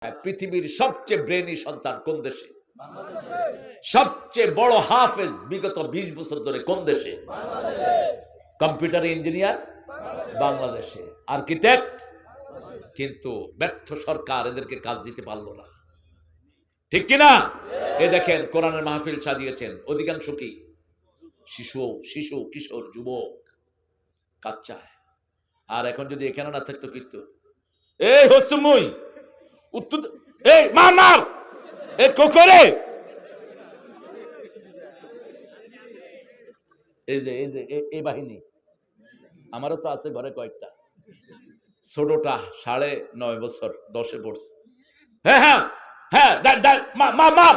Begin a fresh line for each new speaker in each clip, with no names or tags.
পৃথিবীর সবচেয়ে ব্রেনি সন্তান কোন দেশে? সবচেয়ে বড় হাফেজ বিগত 20 বছর ধরে কোন দেশে? কম্পিউটার ইঞ্জিনিয়ার বাংলাদেশে, আর্কিটেক্ট। কিন্তু ব্যর্থ সরকার এদেরকে কাজ দিতে পারলো না, ঠিক কিনা? এ দেখেন কোরআনের মাহফিল সাজিয়েছেন, অধিকাংশ কি শিশু কিশোর যুবক কাজ চায়। আর এখন যদি এখানে না থাকতো কিন্তু এই হসমুই উত্তর এই মার এ কোকরে এই বাহিনী আমারও তো আছে ঘরে কয়েকটা। ছোটটা 9.5 বছর 10-এ পড়ছে। হ্যাঁ হ্যাঁ হ্যাঁ মার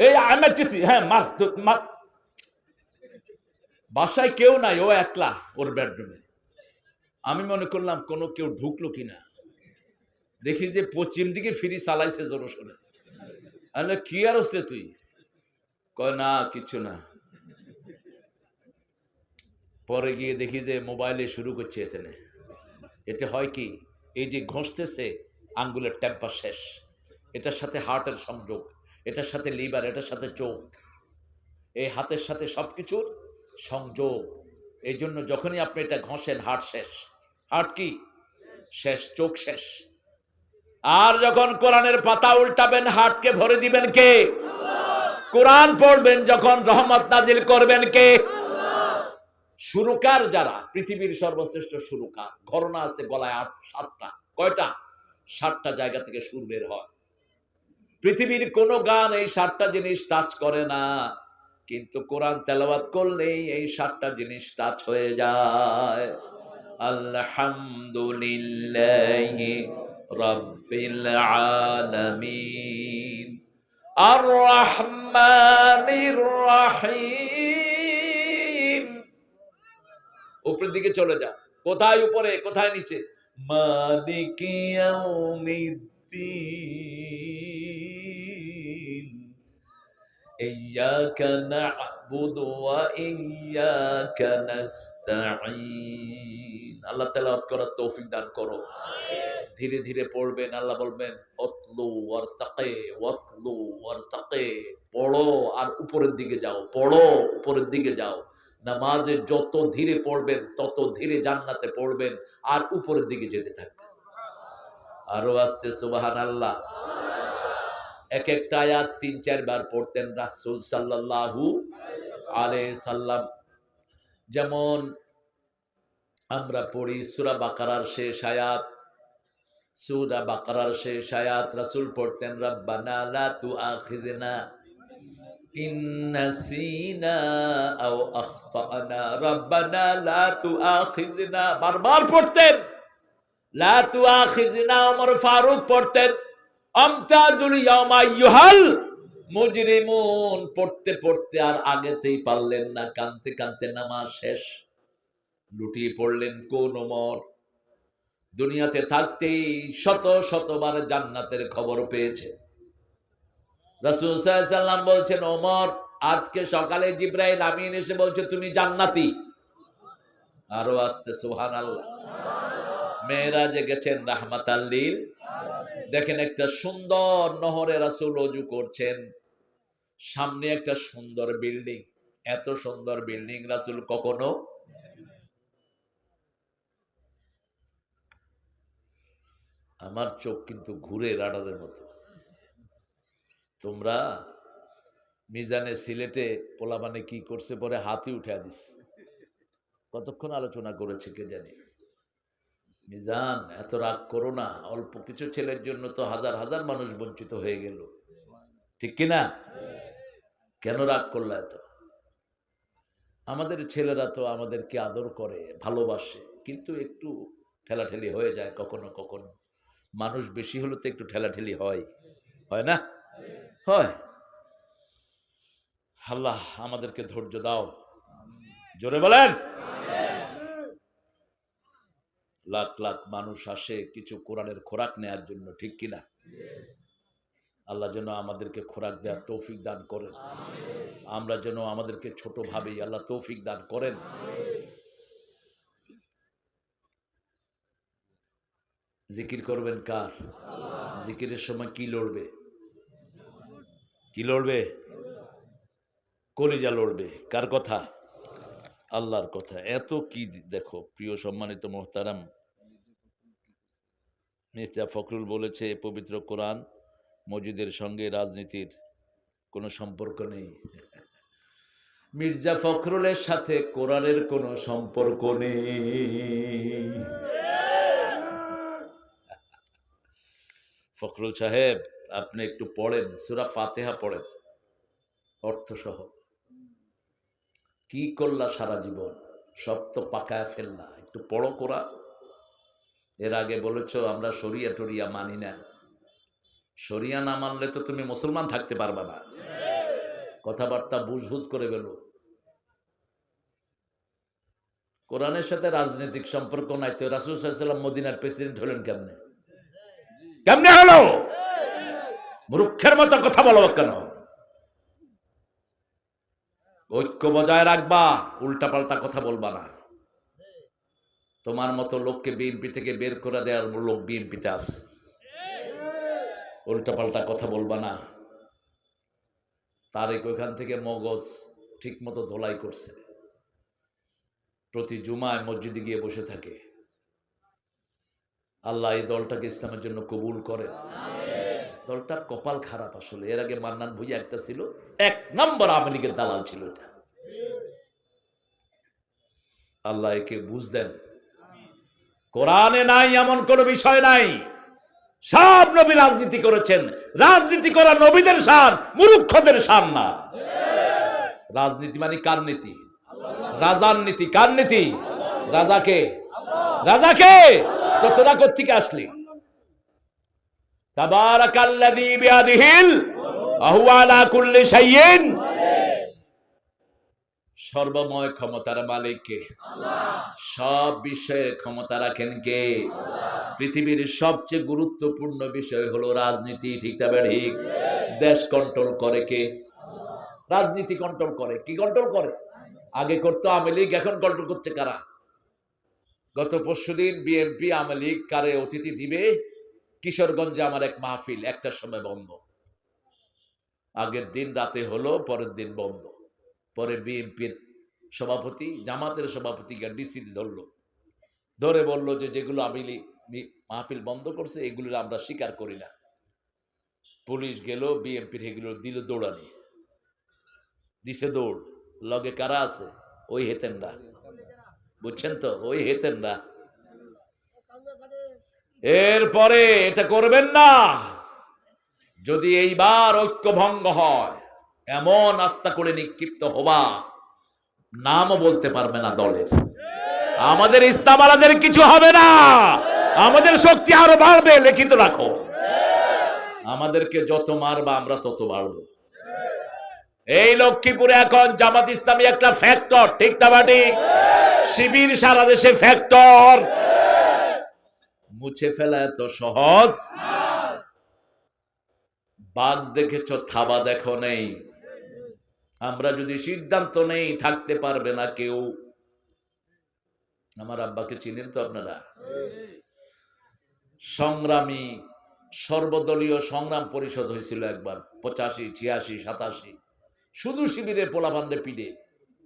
এই আমি দিছি, হ্যাঁ মার। বাসায় কেউ নাই, ও একলা ওর বেডরুমে। আমি মনে করলাম কোনো কেউ ঢুকলো কিনা, দেখি যে পশ্চিম দিকে ফিরি চালাইছে জোর সরে। আরে কি আর হচ্ছে তুই? কয় না কিছু না। পরে গিয়ে দেখি যে মোবাইলে শুরু করছে এখানে। এটা হয় কি, এই যে ঘষতেছে আঙ্গুলের টেম্পার শেষ, এটার সাথে হার্টের সংযোগ, এটার সাথে লিভার, এটার সাথে চোখ, এই হাতের সাথে সবকিছুর সংযোগ। এই জন্য যখনই আপনি এটা ঘষেন হার্ট শেষ। হার্ট কি শেষ, চোখ শেষ। আর যখন কোরআনের পাতা উল্টাবেন হার্টকে ভরে দিবেন কে? কোরআন পড়বেন যখন রহমত নাজিল করবেন কে? সুরকার যারা, পৃথিবীর সর্বশ্রেষ্ঠ সুরকার, ঘরনা আছে গলায় 7টা। কয়টা? 7টা জায়গা থেকে সুর বের হয়। পৃথিবীর কোন গান এই 7টা জিনিস টাচ করে না, কিন্তু কোরআন তেলাওয়াত করলেই এই 7টা জিনিস টাচ হয়ে যায়। আলহামদুলিল্লাহি রাব্বিল আলামিন আর রহমানির রহিম। উপরের দিকে চলে যান, কোথায় উপরে কোথায় নিচে? মালিকি ইয়াউমিদ্দিন ইয়্যাকা না'বুদু ওয়া ইয়্যাকা নাস্তাঈন। আল্লাহ তেলাওয়াত করার তৌফিক দান করো। ধীরে ধীরে পড়বেন। আল্লাহ বলবেন ওয়াতলু ওয়ারতাকি ওয়াতলু ওয়ারতাকি, পড়ো আর উপরের দিকে যাও, পড়ো উপরের দিকে যাও। নামাজে যত ধীরে পড়বেন তত ধীরে জান্নাতে পড়বেন আর উপরের দিকে যেতে থাকবেন। আরো আস্তে সুবহানাল্লাহ। এক একটা আয়াত 3-4 বার পড়তেন রাসূল সাল্লাল্লাহু আলাইহি সাল্লাম। যেমন আমরা পড়ি সূরা বাকারার শেষ আয়াত, সূরা বাকারার শেষ আয়াত রাসূল পড়তেন রব্বানা লা তুআখিযনা ইন নাসিনা আও আখতানা, রব্বানা লা তুআখিযনা বারবার পড়তেন। লা তুআখিযনা ওমর ফারুক পড়তেন আমতাজুল ইয়াউমা আইয়ুহাল মুজরিমুন, পড়তে পড়তে আর আগেতেই পারলেন না, কাঁদতে কাঁদতে নামাজ শেষ। লুটিয়ে পড়লেন কোন ওমর? দুনিয়াতে থাকতেই শত শতবার জান্নাতের খবর পেয়েছে। রাসূল সাল্লাল্লাহু আলাইহি ওয়াসাল্লাম বলছেন ওমর আজকে সকালে জিবরাইল আমিন এসে বলছে তুমি জান্নাতি। আরো আস্তে সুবহানাল্লাহ। মেরাজে গেছেন রাহমাতাল লিল। দেখেন একটা সুন্দর নহরে রাসূল ওযু করছেন, সামনে একটা সুন্দর বিল্ডিং। এত সুন্দর বিল্ডিং রাসূল কখনো, আমার চোখ কিন্তু ঘুরে রাডারের মতো। তোমরা মিজানে সিলেটে পোলাবানে কি করছে, পরে হাতি উঠে দিছে, কতক্ষণ আলোচনা করেছে কে জানে। মিজান এত রাগ করো না, অল্প কিছু ছেলের জন্য তো হাজার হাজার মানুষ বঞ্চিত হয়ে গেল, ঠিক কিনা? কেন রাগ করলা এত? আমাদের ছেলেরা তো আমাদেরকে আদর করে ভালোবাসে, কিন্তু একটু ঠেলাঠেলি হয়ে যায় কখনো কখনো। মানুষ বেশি হলে তো একটু ঠেলাঠেলি হয়, হয় না? হয়। আল্লাহ আমাদেরকে ধৈর্য দাও, জোরে বলেন। লাখ লাখ মানুষ আসে কিছু কোরআনের খোরাক নেয়ার জন্য, ঠিক কিনা? আল্লাহ যেন আমাদেরকে খোরাক দেওয়ার তৌফিক দান করেন। আমরা যেন আমাদেরকে ছোট ভাবেই আল্লাহ তৌফিক দান করেন। জিকির করবেন কার? জিকিরের সময় কি লড়বে? কি লড়বে? কলিজা লড়বে। কার কথা? আল্লাহর কথা। এত কি দেখো প্রিয় সম্মানিত মোহতারাম, মির্জা ফখরুল বলেছে পবিত্র কোরআন মসজিদের সঙ্গে রাজনীতির কোনো সম্পর্ক নেই। মির্জা ফখরুলের সাথে কোরআনের কোনো সম্পর্ক নেই। ফখরুল সাহেব, আপনি একটু পড়েন, সূরা ফাতিহা পড়েন অর্থ সহ। কি করলা সারা জীবন? সব তো পাকায় ফেললা, একটু পড়ো কোরআন। এর আগে বলেছ আমরা শরিয়া টরিয়া মানি না। শরিয়া না মানলে তো তুমি মুসলমান থাকতে পারবা না। কথাবার্তা বুঝবুঝ করে বেরো। কোরআনের সাথে রাজনৈতিক সম্পর্ক নাই তো রাসূল সাল্লাল্লাহু আলাইহি ওয়াসাল্লাম মদিনার প্রেসিডেন্ট হলেন কেমনে? কেমনে হলো? মূর্খের মতো কথা বলো কেন? ঐক্য বজায় রাখবা, উল্টাপাল্টা কথা বলবা না। তোমার মতো লোককে বিএনপি থেকে বের করে দেওয়ার লোক বিএনপিতে আছে। উল্টাপাল্টা কথা বলবা না। তারেক ওইখান থেকে মগজ ঠিক মতো ধোলাই করছে, প্রতি জুমায় মসজিদে গিয়ে বসে থাকে। আল্লাহ এই দলটাকে ইসলামের জন্য কবুল করেন। দলটার কপাল খারাপ আসলে। এর আগে মান্নান ভুঁইয়া একটা ছিল, 1 নম্বর আওয়ামী লীগের দালাল ছিল এটা। আল্লাহ একে বুঝ দেন। কোরআনে নাই এমন কোন বিষয় নাই। সব নবী রাজনীতি করেছেন। রাজনীতি করা নবীদের শান, মূর্খদের শান না। রাজনীতি মানে কার নীতি? রাজার নীতি। কার নীতি? রাজাকে। রাজাকে তো তোরা কোত্থেকে আসলি? তাবারাকাল্লাযী বিয়াদিহিল ওয়া হুয়া আলা কুল্লি শাইইন। সর্বময় ক্ষমতার মালিক কে? আল্লাহ। সব বিষয়ে ক্ষমতা রাখেন কে? পৃথিবীর সবচেয়ে গুরুত্বপূর্ণ বিষয় হলো রাজনীতি। ঠিক না ঠিক? দেশ কন্ট্রোল করে কে? রাজনীতি কন্ট্রোল করে। কি কন্ট্রোল করে? আগে করতো আওয়ামী লীগ, এখন কন্ট্রোল করতে কারা? গত পরশুদিন বিএনপি আওয়ামী লীগ কারে অতিথি দিবে কিশোরগঞ্জে আমার এক মাহফিল, একটার সময় বন্ধ। আগের দিন রাতে হলো, পরের দিন বন্ধ। পরে বিএনপির সভাপতি, জামাতের সভাপতিকে ডিসি ধরলো, ধরে বলল যে যেগুলো আওয়ামী লীগ মাহফিল বন্ধ করছে এগুলো আমরা স্বীকার করি না। পুলিশ গেল, বিএনপির এগুলো দিল দৌড়ানি, দিছে দৌড়। লগে কারা আছে? ওই হেতেনরা, বুঝছেন তো, ওই হেতেনরা। এরপরে এটা করবেন না। যদি এইবার ঐক্য ভঙ্গ হয়, এমন আস্থা করে নিক্ষিপ্ত হবা, নামও বলতে পারবে না দলের। আমাদের ইস্তামালাদের কিছু হবে না, আমাদের শক্তি আরো বাড়বে। লিখিত রাখো, আমাদেরকে যত মারবা আমরা তত বাড়বো। এই লক্ষ্মীপুরে এখন জামাত ইসলামী একটা ফ্যাক্টর। ঠিক না বাটি? শিবির সারা দেশে ফ্যাক্টর। মুছে ফেলা এত সহজ? বাঘ দেখেছ, থাবা দেখো নেই। আমরা যদি সিদ্ধান্ত নেই, থাকতে পারবে না কেউ। আমার আব্বাকে চিনেন তো আপনারা? সংগ্রামী সর্বদলীয় সংগ্রাম পরিষদ হয়েছিল একবার, 85, 86, 87। শুধু শিবিরের পোলাপানরে পিড়ে,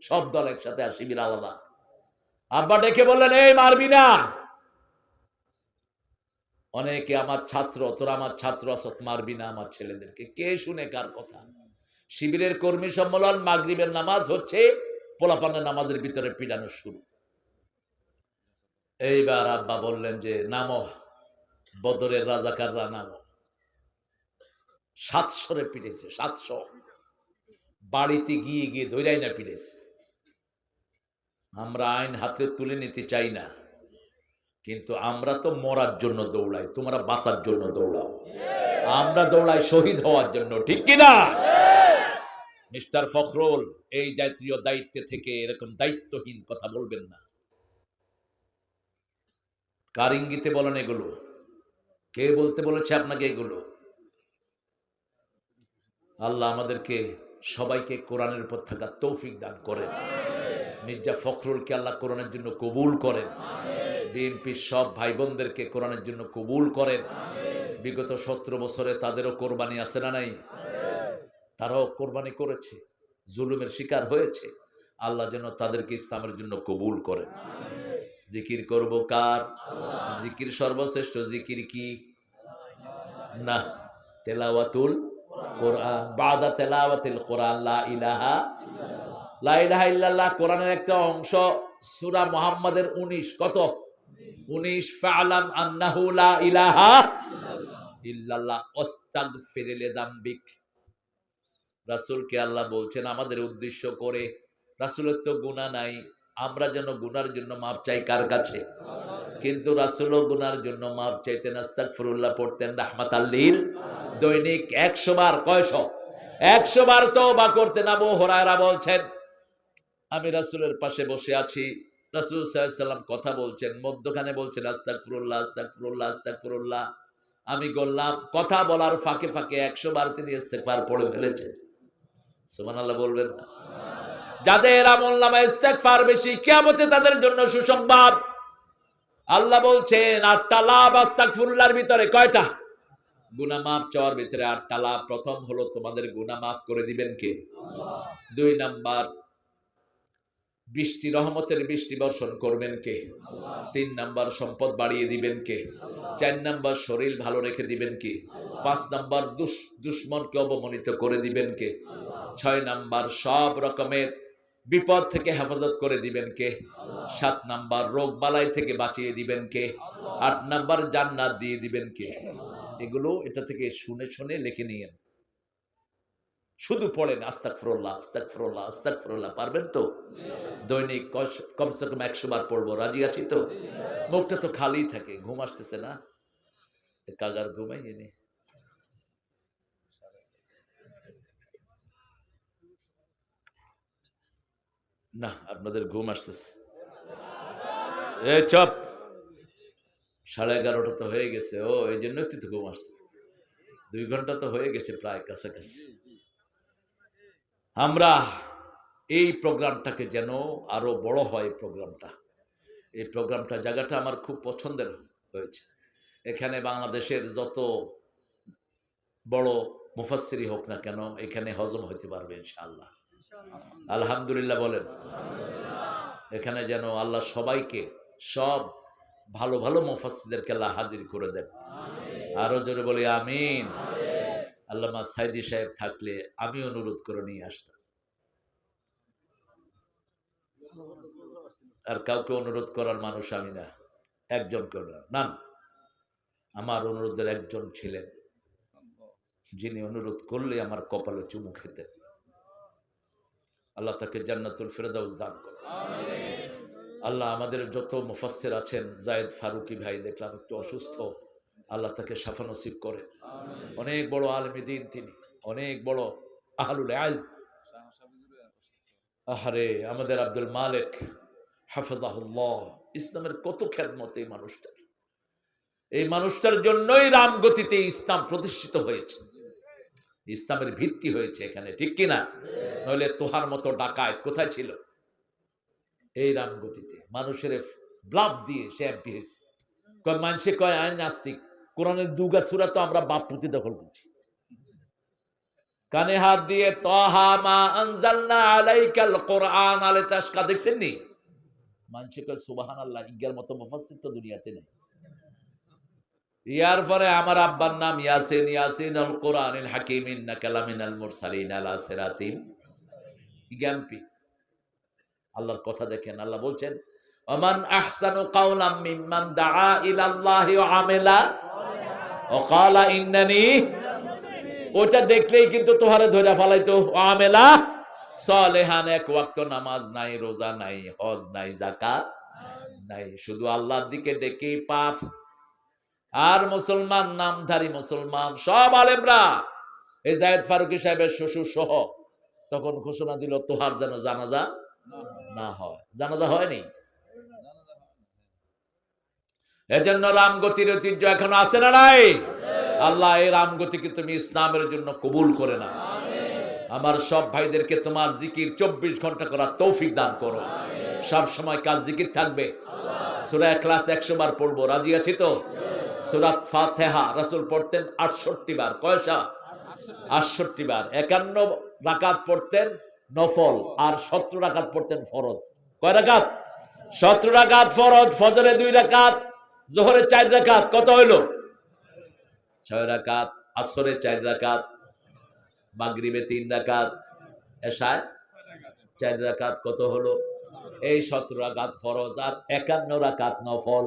সব দল একসাথে আর শিবির আলাদা। আব্বা ডেকে বললেন, এই মারবি না। অনেকে আমার ছাত্র, তোরা আমার ছাত্র আসত, মারবি না আমার ছেলেদেরকে। কে শুনে কার কথা? শিবিরের কর্মী সম্মেলন, মাগরিবের নামাজ হচ্ছে, পোলাপানের নামাজের ভিতরে পিড়ানো শুরু। এইবার আব্বা বললেন যে নামো, বদরের রাজাকাররা নামো। 700 পিটেছে, 700। বাড়িতে গিয়ে গিয়ে ধৈরাই না পিটেছে। আমরা আইন হাতে তুলে নিতে চাই না, কিন্তু আমরা তো মরার জন্য দৌড়াই, তোমরা বাঁচার জন্য দৌড়াও। আমরা দৌড়াই শহীদ হওয়ার জন্য। ঠিক কিনা? মিস্টার ফখরুল, এই জাতীয় দায়িত্বে থেকে এরকম দায়িত্বহীন কথা বলবেন না। কার ইঙ্গিতে বলেন এগুলো? কে বলতে বলেছে আপনাকে এগুলো? আল্লাহ আমাদেরকে সবাইকে কোরআনের উপর থাকার তৌফিক দান করেন। মির্জা ফখরুলকে আল্লাহ কোরআনের জন্য কবুল করেন। বিএনপির সব ভাই বোনদেরকে কোরআনের জন্য কবুল করেন। বিগত 17 বছরে তাদেরও কোরবানি আছে না নাই? তারাও কোরবানি করেছে, জুলুমের শিকার হয়েছে। আল্লাহ যেন তাদেরকে ইসলামের জন্য কবুল করেন। জিকির করব কার? জিকির সর্বশ্রেষ্ঠ জিকির কি? না, তেলাওয়াতুল কোরআন। বাদা তেলাওয়াতিল কোরআন লা ইলাহা ইল্লাল্লাহ কোরআনের একটা অংশ। সূরা মুহাম্মাদের 19 কত? 19 ফা'লাম আন্নাহু লা ইলাহা ইল্লাল্লাহ ওয়াস্তাগফির লিযামবিক। রাসূলকে আল্লাহ বলছেন আমাদের উদ্দেশ্য করে, রাসূলের তো গুনাহ নাই, আমরা যেন গুনার জন্য মাপ চাই কার কাছে? কিন্তু রাসূলও গুনার জন্য মাপ চাইতেন, আস্তাগফিরুল্লাহ পড়তেন রাহমাতাল লিল। দৈনিক 100 বার। কয়শো? 100 বার তওবা করতেন। আবু হুরায়রা বলছেন আমি রাসূলের পাশে বসে আছি, রাসূল সাল্লাল্লাহু আলাইহি সাল্লাম কথা বলছেন, মধ্যখানে বলছেন আস্তাগফিরুল্লাহ আস্তাগফিরুল্লাহ আস্তাগফিরুল্লাহ। আমি বললাম, কথা বলার ফাঁকে ফাঁকে 100 বার তিনি ইস্তেগফার পড়ে ফেলেছেন। সুবহানাল্লাহ বলবেন না? যাদের আমলনামায় ইস্তেগফার বেশি, কিয়ামতে তাদের জন্য সুসংবাদ। আল্লাহ বলছেন 8টা লাভ আস্তাগফিরুল্লাহর ভিতরে। কয়টা? গুনাহ মাফ চাওয়ার ভিতরে 8টা লাভ। প্রথম হলো তোমাদের গুনাহ মাফ করে দিবেন কে? আল্লাহ। 2 নাম্বার, বৃষ্টি রহমতের বৃষ্টি বর্ষণ করবেন কে? আল্লাহ। 3 নাম্বার, সম্পদ বাড়িয়ে দিবেন কে? আল্লাহ। 4 নাম্বার, শরীর ভালো রেখে দিবেন কে? আল্লাহ। 5 নাম্বার, দুশমনকে অবমানিত করে দিবেন কে? আল্লাহ। 6 নাম্বার, সব রকমের বিপদ থেকে হেফাজত করে দিবেন কে? আল্লাহ। 7 নাম্বার, রোগ বালাই থেকে বাঁচিয়ে দিবেন কে? আল্লাহ। 8 নাম্বার, জান্নাত দিয়ে দিবেন কে? আল্লাহ। এগুলো এটা থেকে শুনে শুনে লিখে নিয়েন, শুধু পড়েন আস্তাগফিরুল্লাহ আস্তাগফিরুল্লাহ আস্তাগফিরুল্লাহ। পারবেন তো? দৈনিক কমসে কম 100 বার পড়বো। রাজি আছি তো? মুখটা তো খালি থাকে, ঘুম আসতেছে না? কাগার ঘুমাইয়ে নি না, আপনাদের ঘুম আসতেছে। এ চপ, 11:30 তো হয়ে গেছে। ও এই জন্য তো ঘুম আসতেছে। 2 ঘন্টা তো হয়ে গেছে প্রায় কাছাকাছি। আমরা এই প্রোগ্রামটাকে যেন আরো বড় হয়। এই প্রোগ্রামটা জায়গাটা আমার খুব পছন্দের হয়েছে। এখানে বাংলাদেশের যত বড় মুফাসসিরি হোক না কেন, এখানে হজম হতে পারবে ইনশাআল্লাহ। আলহামদুলিল্লাহ বলেন। এখানে যেন আল্লাহ সবাইকে, সব ভালো ভালো মুফাসসিরদেরকে আল্লাহ হাজির করে দেন। আরো জোরে বলি আমিন। আল্লামা সাইদি সাহেব থাকলে আমি অনুরোধ করে নিয়ে আসতাম। আর কাউকে অনুরোধ করার মানুষ আমি না, একজন করে না। আমার অনুরোধের একজন ছিলেন, যিনি অনুরোধ করলে আমার কপালে চুমু খেতেন। আল্লাহ তাকে জান্নাতুল ফেরদাউস দান করেন। আল্লাহ আমাদের যত মুফাসসির আছেন, জায়েদ ফারুকি ভাই দেখলাম একটু অসুস্থ, আল্লাহ তাকে শাফা নসিব করেন। অনেক বড় আলেম দ্বীন তিনি, অনেক বড় আহলুল ইলম। আহারে আমাদের আব্দুল মালিক হাফিজাহুল্লাহ, ইসলামের কত খেদমত এই মানুষটার জন্যই রামগতিতে ইসলাম প্রতিষ্ঠিত হয়েছে, ইসলামের ভিত্তি হয়েছে এখানে, ঠিক কিনা? নইলে তোহার মতো ডাকাত কোথায় ছিল? এই রামগতিতে মানুষের ব্লাড দিয়ে সে এমপি হয়েছে। মানুষে কয় আইন নাস্তিক, কোরআনের 2 সূরা তো আমরা বাপ পুঁতি দখল করছি। কানে হাত দিয়ে তাহা মা আনজালনা আলাইকাল কোরআন লিতাশকা দেখছেন নি? মানুষে কয় সুবহানাল্লাহ, ইজ্ঞার মতো মুফাসসির তো দুনিয়াতে নেই। ইয়ার পরে আমার আব্বার নাম ইয়াসিন, ইয়াসিন আল কোরআনিল হাকিম ইন্নাকা লামিনাল মুরসালিন আলা সিরাতিম ইগামপি। আল্লাহর কথা দেখেন, আল্লাহ বলছেন ওমান আহসানু কাওলাম মিম্মান দাআ ইলাল্লাহি ওয়া আমিলা ওয়া ক্বালা ইন্নানি। ওটা দেখলেই কিন্তু তোহারে ধরে ফালাইতো। ওয়া আমিলা সালিহান, এক ওয়াক্ত নামাজ নাই, রোজা নাই, হজ নাই, যাকাত নাই, শুধু আল্লাহর দিকে ডেকেই পাপ। আর মুসলমান, নামধারী মুসলমান সব আলেমরা, এই জায়েদ ফারুকি সাহেবের শ্বশুর সহ তখন ঘোষণা দিল তোহার যেন জানাজা না হয়। জানাজা হয়নি। এজন্য রামগতির ঐতিহ্য এখনো আছে না নাই? আল্লাহ এই রামগতিকে তুমি ইসলামের জন্য কবুল করে না। আমার সব ভাইদেরকে তোমার জিকির 24 ঘন্টা করার তৌফিক দান করো। সব সময় কাজ জিকির থাকবে। সূরা ইখলাস 100 বার পড়বো। রাজি আছি তো? সূরাত ফাতিহা রাসূল পড়তেন 68 বার। কয়টা? 68 বার। 51 রাকাত পড়তেন নফল, আর 17 রাকাত পড়তেন ফরজ। কয় রাকাত? 17 রাকাত ফরজ। ফজরে 2 রাকাত, যোহরে 4 রাকাত, কত হইল? 6 রাকাত। আসরে 4 রাকাত, মাগরিবে 3 রাকাত, এশায় 4 রাকাত, কত হলো? এই 17 রাকাত ফরজ আর 51 রাকাত নফল।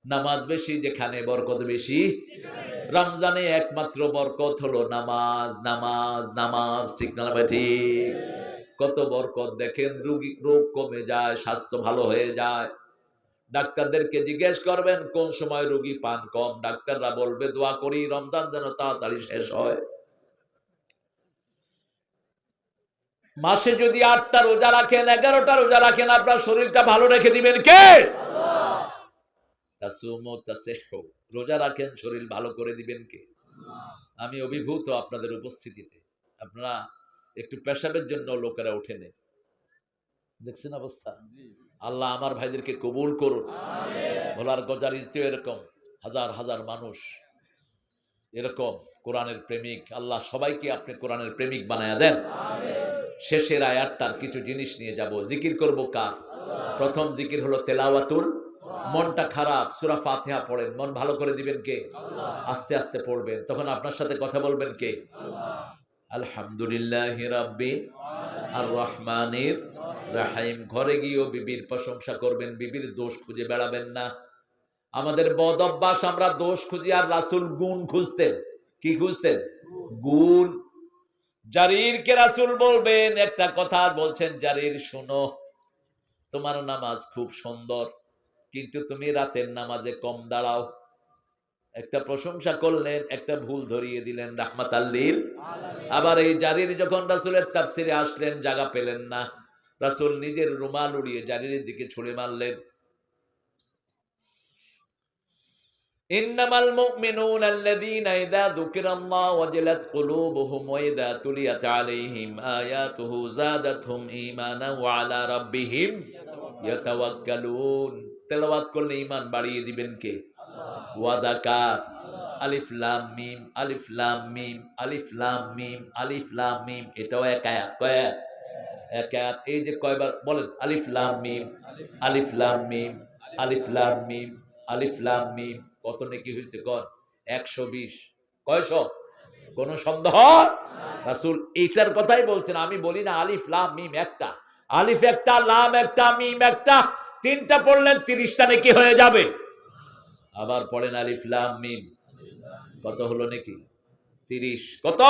নামাজ বেশি যেখানে বরকত বেশি। রমজানে একমাত্র বরকত হলো নামাজ, নামাজ, নামাজ। ঠিক না ঠিক? কত বরকত দেখেন, রোগ কমে যায়, স্বাস্থ্য ভালো হয়ে যায়। ডাক্তারদেরকে জিজ্ঞেস করবেন কোন সময় রোগী পান কম, ডাক্তাররা বলবে দোয়া করি রমজান যেন তাড়াতাড়ি শেষ হয়। মাসে যদি 8টা রোজা রাখেন, 11টা রোজা রাখেন, আপনার শরীরটা ভালো রেখে দিবেন কে? রোজা রাখেন, শরীর ভালো করে দিবেন কে? আমি অভিভূত আপনাদের উপস্থিতিতে। আপনারা একটু পেশাবের জন্য লোকেরা উঠে নেন, দেখছেন অবস্থা। আল্লাহ আমার ভাইদেরকে কবুল করুন। ভোলার গজারিতে এরকম হাজার হাজার মানুষ এরকম কোরআনের প্রেমিক। আল্লাহ সবাইকে আপনি কোরআনের প্রেমিক বানায়া দেন। শেষের আয়াতটার কিছু জিনিস নিয়ে যাব। জিকির করব কার? প্রথম জিকির হলো তেলাওয়াতুল। মনটা খারাপ, সূরা ফাতিহা পড়েন, মন ভালো করে দিবেন কে? আস্তে আস্তে পড়বেন, তখন আপনার সাথে কথা বলবেন কে? আলহামদুলিল্লাহি রাব্বিল আর রহমানির রাহিম। ঘরে গিয়েও বিবির প্রশংসা করবেন, বিবির দোষ খুঁজে বেড়াবেন না। আমাদের বদ অভ্যাস, আমরা দোষ খুঁজি, আর রাসূল গুণ খুঁজতেন। কি খুঁজতেন? গুণ। জারিরকে রাসূল বলবেন একটা কথা, বলছেন জারির শোনো, তোমার নামাজ খুব সুন্দর, কিন্তু তুমি রাতের নামাজে কম দাঁড়াও। একটা প্রশংসা করলেন, একটা ভুল ধরিয়ে দিলেন, রাহমাতাল লিল। আবার এই জারির যখন রাসূলের তাফসিরে আসলেন, জায়গা পেলেন না, রাসূল নিজের রুমাল উড়িয়ে জারিরের দিকে ছুঁড়ে মারলেন। ইন্নামাল মুমিনুনা আল্লাযীনা ইযা যুকিরাল্লাহু ওয়াজিলাত কুলুবুহুম ওয়া ইযা তুলিয়াত আলাইহিম আয়াতুহু যাদাতহুম ঈমানান ওয়া আলা রাব্বিহিম ইয়াতাওয়াক্কালুন। তেলাওয়াত করলে ঈমান বাড়িয়ে দিবেন কে? ওয়াদা কার? আলিফ লাম মিম, আলিফ লাম মিম, আলিফ লাম মিম, আলিফ লাম মিম। এটাও এক আয়াত। কয় আয়াত? এক আয়াত। এই যে কয়বার বলেন আলিফ লাম মিম, আলিফ লাম মিম, আলিফ লাম মিম, আলিফ লাম মিম। কত নেকি হয়েছে কোন? 120। কয়শ? কোন সন্দেহ? রাসূল এইটার কথাই বলছেন। আমি বলি না আলিফ লাম মিম একটা, আলিফ একটা, লাম একটা, মিম একটা, 3টা পড়লেন 30টা নেকি হয়ে যাবে। আবার পড়েন আলিফ লাম মিম, কত হলো নাকি? 30। কত?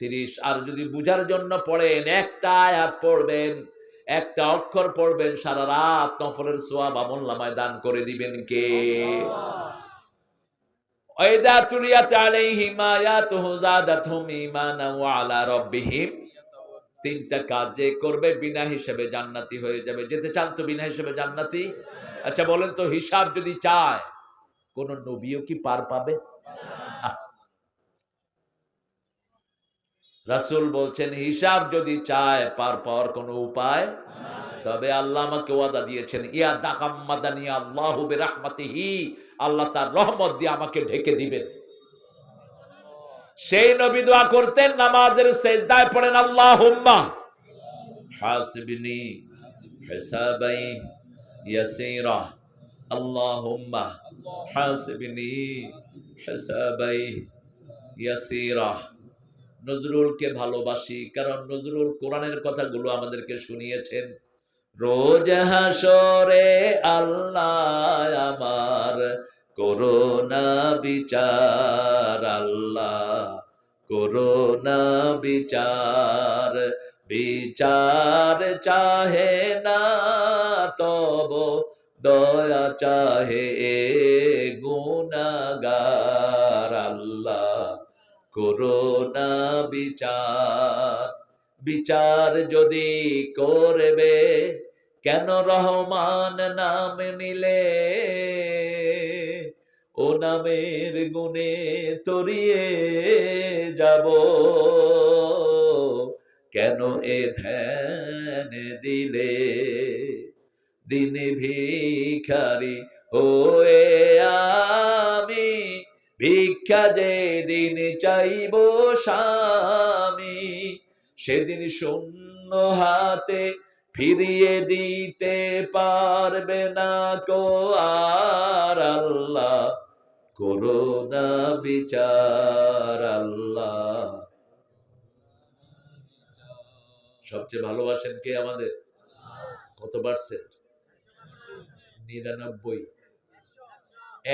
30। আর যদি বুঝার জন্য পড়েন, একটা আয়াত পড়বেন, একটা অক্ষর পড়বেন, সারা রাত নফলের সওয়াব আমলনামায় দান করে দিবেন কে? ওয়াইদা তুলিয়াত আলাইহিম আয়াতুহু যাদাতহুম ঈমানান ওয়া আলা রাব্বিহিম। 3টা কাজ যে করবে বিনা হিসাবে জান্নাতি হয়ে যাবে। যেতে চান তো বিনা হিসাবে জান্নাতি? আচ্ছা বলেন তো, হিসাব যদি চায় কোন নবীও কি পার পাবে? রাসূল বলছেন হিসাব যদি চায় পার পাওয়ার কোনো উপায়। তবে আল্লাহ আমাকে ওয়াদা দিয়েছেন, ইয়া তাকাম্মাদানি আল্লাহু বিরাহমাতিহি, আল্লাহ তার রহমত দিয়ে আমাকে ঢেকে দিবেন। সেই নবী দোয়া করতেন নামাজের সিজদায়, পড়েন আল্লাহুম্মা হাসিবনি হিসাবাই ইয়াসীরা, আল্লাহুম্মা হাসিবনি হিসাবাই ইয়াসীরা। নজরুলকে ভালোবাসি, কারণ নজরুল কোরআনের কথাগুলো আমাদেরকে শুনিয়েছেন। রোজ হাসরে আল্লাহ আমার করোনা বিচার, আল্লাহ করোনা বিচার, বিচার চাহে না তব দয়া চাহে এ গুনাহগার, আল্লাহ করোনা বিচার। বিচার যদি করবে কেন রহমান নাম নিলে, ও নামের গুণে তরিয়ে যাব, কেন এ ধ্যান দিলে, দিন ভিখারি হয়ে আমি ভিক্ষা যেদিন চাইব স্বামী, সেদিন শূন্য হাতে ফিরিয়ে দিতে পারবে না কো আর আল্লাহ, করোনা বিচার আল্লাহ। সবচেয়ে ভালোবাসেন কে আমাদের? কত পার্সেন্ট? 99।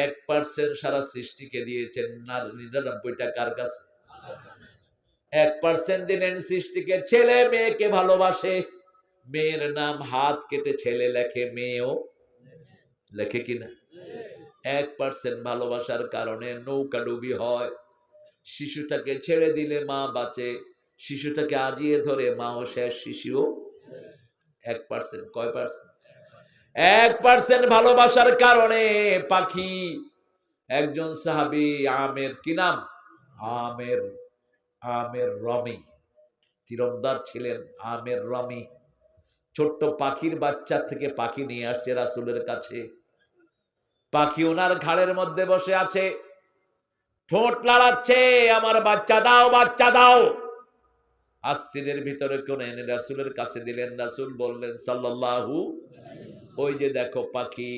1% সারা সৃষ্টিকে দিয়েছেন, না 99টা কার কাছে? 1% দিলেন সৃষ্টিকে। ছেলে মেয়েকে ভালোবাসে, মেয়ের নাম হাত কেটে ছেলে লেখে, মেয়েও লেখে কিনা? 1% ভালোবাসার কারণে নৌকা ডুবি হয়। শিশুটাকে ছেড়ে দিলে মা বাঁচে, শিশুটাকে আজিয়ে ধরে মাও শেষ, শিশুও। 1%। কয় পার্সেন্ট? 1% ভালোবাসার কারণে পাখি। একজন সাহাবী আমের, কি নাম? আমের, আমের রমি, তীরন্দাজ ছিলেন আমের রমি। ছোট্ট পাখির বাচ্চা থেকে পাখি নিয়ে আসছে রাসূলের কাছে। পাখি ওনার ঘাড়ের মধ্যে বসে আছে, ঠোঁট লাড়াচ্ছে, আমার বাচ্চা দাও, বাচ্চা দাও। আস্তিনের ভিতরে কোন এনে রাসূলের কাছে দিলেন। রাসূল বললেন সাল্লাল্লাহু, ওই যে দেখো পাখি,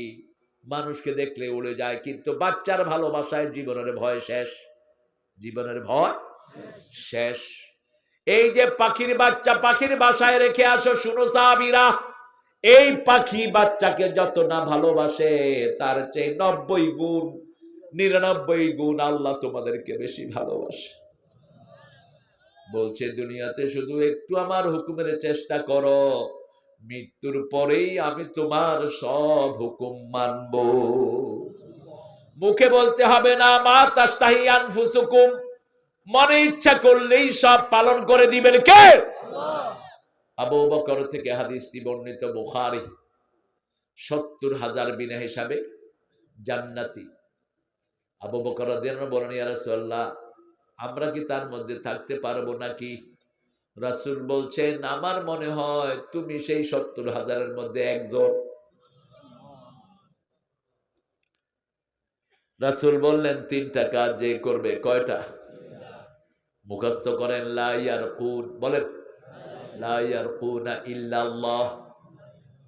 মানুষকে দেখলে উড়ে যায়, কিন্তু বাচ্চার ভালোবাসায় জীবনের ভয় শেষ, জীবনের ভয় শেষ। এই যে পাখির বাচ্চা, পাখির বাসায় রেখে আসো। শুনো সাহাবীরা, এই পাখি বাচ্চাকে যত না ভালোবাসে, তার চেয়ে 90 গুণ, 99 গুণ আল্লাহ তোমাদেরকে বেশি ভালোবাসে। বলছে দুনিয়াতে শুধু একটু আমার হুকুমের চেষ্টা করো, মৃত্যুর পরেই আমি তোমার সব হুকুম মানব। মুখে বলতে হবে না, মা তাস্তাহি আনফুসুকুম, মনে ইচ্ছা করলেই সব পালন করে দিবেন কে? আল্লাহ। আবু বকর থেকে হাদিসটি বর্ণিত, বুখারী। 70,000 বিনা হিসাবে জান্নাতি। আবু বকর রাদিয়াল্লাহু আনহু বলেন, ইয়া রাসূলুল্লাহ, আমরা কি তার মধ্যে থাকতে পারবো নাকি? রাসূল বলছেন, আমার মনে হয় তুমি সেই 70,000-এর মধ্যে একজন। রাসূল বললেন, 3টা কাজ যে করবে। কয়টা? মুখস্থ করেন, লা ইয়ারকুন, বলেন লা ইয়ারকুনা ইল্লাল্লাহ,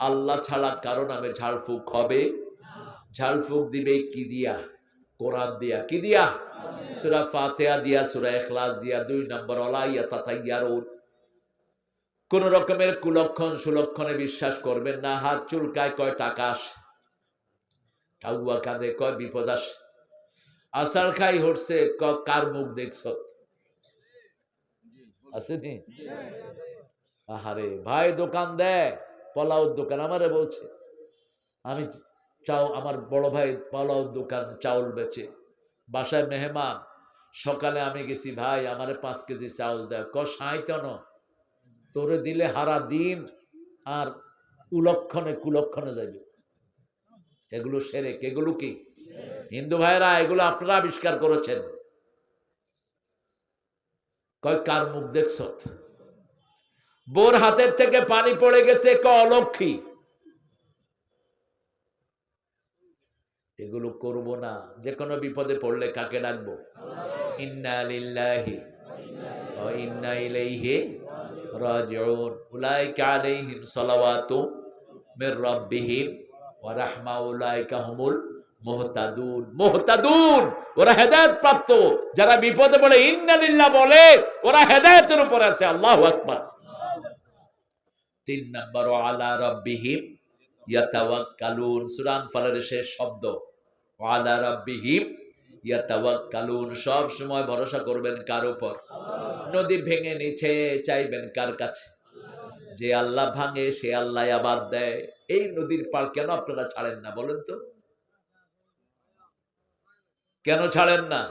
আল্লাহ ছাড়া কারো নামে ঝাড়ফুঁক হবে। ঝাড়ফুঁক দিবে কি দিয়া? কোরআন দিয়া। কি দিয়া? সূরা ফাতিহা দিয়া, সূরা ইখলাস দিয়া। 2 নম্বর, ওয়ালা ইয়াতাতায়্যারুন, কোন রকমের কুলক্ষণ সুলক্ষণে বিশ্বাস করবেন না। হাত চুলকায় কয় টাকা আসে, কাউয়া কাঁদে কয় বিপদ আসে, আসার খাই হচ্ছে কার মুখ দেখছ, আসেনি? আহারে ভাই দোকান দেয়, পোলাওর দোকান, আমারে বলছে, আমি চাও, আমার বড় ভাই পোলাওর দোকান, চাউল বেচে, বাসায় মেহমান, সকালে আমি গেছি, ভাই আমারে 5 কেজি চাউল দেয়। ক সাঁইতন, তোরে দিলে হারা দিন আর কুলক্ষণে কুলক্ষণে যাবে। এগুলো শিরক, এগুলো কি? হিন্দু ভাইরা, এগুলো আপনারা আবিষ্কার করেছেন। কয় কার মুখ দেখছ? বোর হাতের থেকে পানি পড়ে গেছে, ক অলক্ষী। এগুলো করব না। যে কোনো বিপদে পড়লে কাকে ডাকবো? ইন্না লিল্লাহি ওয়া ইন্না ইলাইহি রাজিউন। উলাইকা আলাইহিম সালাওয়াতু মির রাব্বিহিম ওয়া রাহমা, উলাইকা হুমুল মুহতাদুন। মুহতাদুন, ওরা হেদায়েত প্রাপ্ত। যারা বিপদে পড়ে ইন্না লিল্লাহ বলে, ওরা হেদায়েতের উপর আছে। আল্লাহু আকবার। 3 নম্বর, আলা রাব্বিহিম ইয়াতাওয়াক্কালুন, সূরা আনফালের শেষ শব্দ, আলা রাব্বিহিম ইয়াতাওয়াক্কালুন, সব সময় ভরসা করবেন কার উপর? নদী ভেঙে নিচে চাইবেন কার কাছে? যে আল্লাহ ভাঙে সে আল্লাহ আবাদ দেয়। এই নদীর পার কেন আপনারা ছাড়েন না বলেন তো? কেন ছাড়েন না?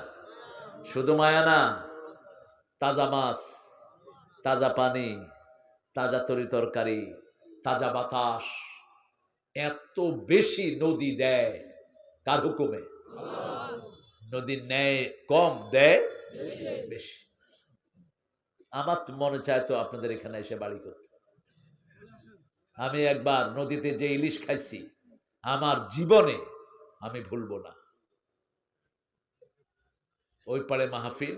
শুধু মায়া না, তাজা মাছ, তাজা পানি, তাজা তরি তরকারি, তাজা বাতাস, এত বেশি নদী দেয় কার হুকুমে? নদীর ন্যায় কম দেয় বেশি। আমার মনে চায় তো আপনাদের এখানে এসে বাড়ি করতে। আমি একবার নদীতে যে ইলিশ খাইছি, আমার জীবনে আমি ভুলবো না। ওই পারে মাহফিল,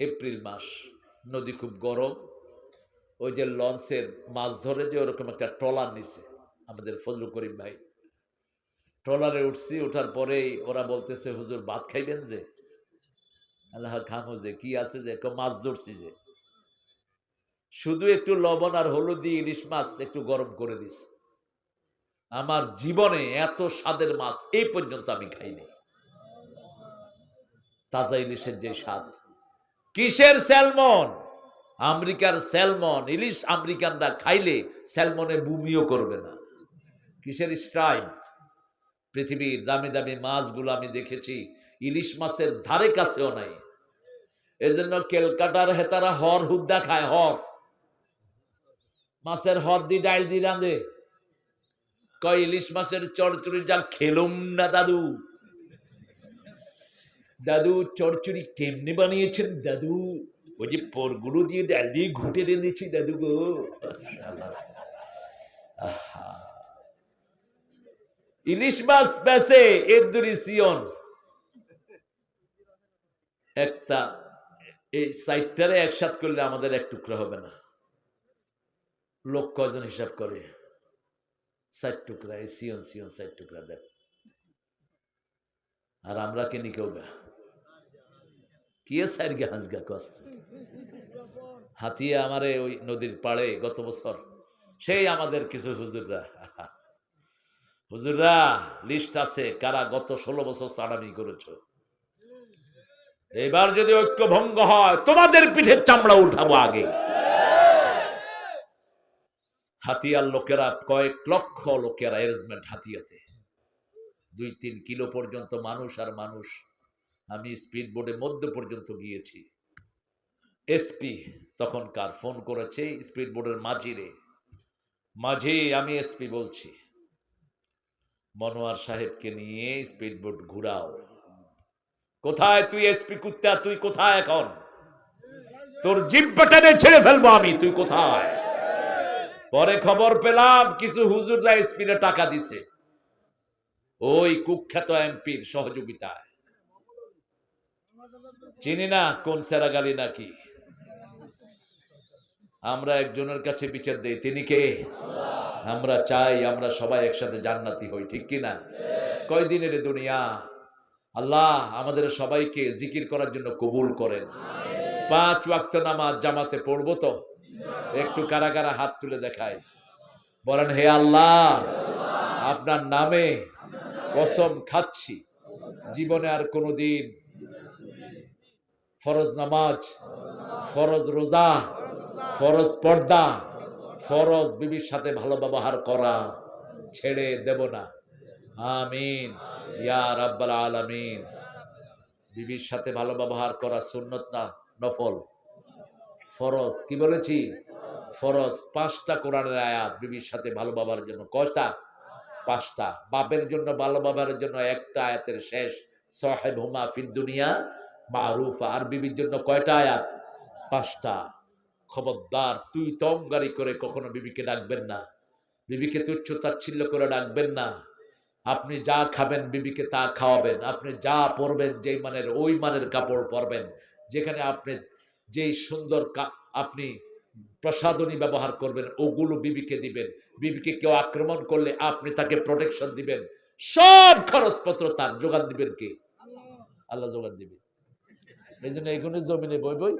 এপ্রিল মাস, নদী খুব গরম। ওই যে লঞ্চের মাছ ধরে যে ওরকম একটা ট্রলার নিছে আমাদের ফজলুল করিম ভাই, ট্রলারে উঠছি। ওঠার পরেই ওরা বলতেছে, হুজুর ভাত খাইবেন যে? আল্লাহ খামো যে, কি আছে যে? মাছ ধরছি যে, শুধু একটু লবণ আর হলুদ দিয়ে ইলিশ মাছ একটু গরম করে দিস। আমার জীবনে এত স্বাদের মাছ এই পর্যন্ত আমি খাইনি। তাজা ইলিশের যে স্বাদ। কিসের স্যালমন? আমেরিকার স্যালমন। ইলিশ আমেরিকানরা খাইলে স্যালমনে বুমিও করবে না। কিসের স্ট্রাইপ? পৃথিবীর দামি দামি মাছগুলো আমি দেখেছি, ইলিশ মাছের ধারে কাছেও নাই। এজন্য কেলকাটার হেতারা হর হুদ্দা খায়। হর মাছের হর দি ডাইল দি রাঁধে। কয় ইলিশ মাছের চড়চড়ি যা খেলুম না দাদু। দাদু চড়চড়ি কেমনে বানিয়েছেন দাদু? ওই যে পরগুলো দিয়ে ডাল দিয়ে ঘুটে রেঁধেছি দাদু গো। ইলিশ মাছ বেছে এদুরিসিয়ন একটা, এই সাইটটারে একসাথ করলে আমাদের এক টুকরা হবে না। লোক কয়জন হিসাব করে? ৬০ টুকরা। এই সিয়ন সিয়ন ৬০ টুকরা দেন। আর আমরা কিনি কেউ গা কি সাইড গা হাঁস গা কষ্ট। হাতিয়ে আমারে ওই নদীর পাড়ে গত বছর সেই আমাদের কিছু হুজুররা লিস্ট আছে কারা গত ১৬ বছর চালামি করেছ। এবার যদি ঐক্য ভঙ্গ হয় তোমাদের পিঠের চামড়া উঠাবো আগে। হাতিয়ার লোকেরা, কয়েক লক্ষ লোকেরা অ্যারেঞ্জমেন্ট হাতিয়াতে, ২-৩ কিলো পর্যন্ত মানুষ আর মানুষ। আমি স্পিড বোর্ডের মধ্যে পর্যন্ত গিয়েছি। এসপি তখনকার ফোন করেছে স্পিড বোর্ডের মাঝিরে, মাঝি আমি এসপি বলছি, মনোয়ার সাহেবকে নিয়ে স্পিড বোর্ড ঘুরাও। কোথায় তুই এসপি কুত্তা? তুই কোথায় এখন? তোর জিহ্বা টেনে ছেড়ে ফেলবো আমি। তুই কোথায়? পরে খবর পেলাম কিছু হুজুররা এসপিরে টাকা দিছে ওই কুখ্যাত এমপির সহযোগিতায়। চিনি না কোন সেরাগালি নাকি। আমরা একজনের কাছে বিচার দেই, তিনি কে? আমরা চাই আমরা সবাই একসাথে জান্নাতি হই, ঠিক কিনা? কয়দিনের দুনিয়া। আল্লাহ আমাদের সবাইকে জিকির করার জন্য কবুল করেন। ৫ ওয়াক্ত নামাজ জামাতে পড়বো তো? একটু কারা কারা হাত তুলে দেখায়, বলেন হে আল্লাহ আপনার নামে কসম খাচ্ছি জীবনে আর কোনোদিন ফরজ নামাজ, ফরজ রোজা, ফরজ পর্দা, ফরজ বিবির সাথে ভালো ব্যবহার করা ছেড়ে দেব না। আমিন ইয়া রাব্বাল আলামিন। বিবির সাথে ভালো ব্যবহার করা সুন্নত না নফল? ফরজ। কি বলেছি? ফরজ। ৫টা কোরআনের আয়াত বিবির সাথে ভালো ব্যবহারের জন্য। কয়টা? ৫টা। বাপের জন্য ভালো ব্যবহারের জন্য একটা আয়াতের শেষ, সাহিবহুমা ফিদ দুনিয়া মারুফা। আর বিবির জন্য কয়টা আয়াত? ৫টা। খবরদার তুই তঙ্গারি করে কখনো বিবিকে ডাকবেন না, বিবিকে তুচ্ছ তাচ্ছিল্য করে ডাকবেন না। আপনি যা খাবেন বিবিকে তা খাওয়াবেন, আপনি যা পরবেন যেই মানের ওই মানের কাপড় পরবেন, যেখানে আপনি যেই সুন্দর আপনি প্রসাধনী ব্যবহার করবেন ওগুলো বিবিকে দিবেন। বিবিকে কেউ আক্রমণ করলে আপনি তাকে প্রোটেকশন দিবেন। সব খরচপত্র তার যোগান দিবেন কে? আল্লাহ যোগান দিবেন। এই জন্য এগুলো জমিনে বই বই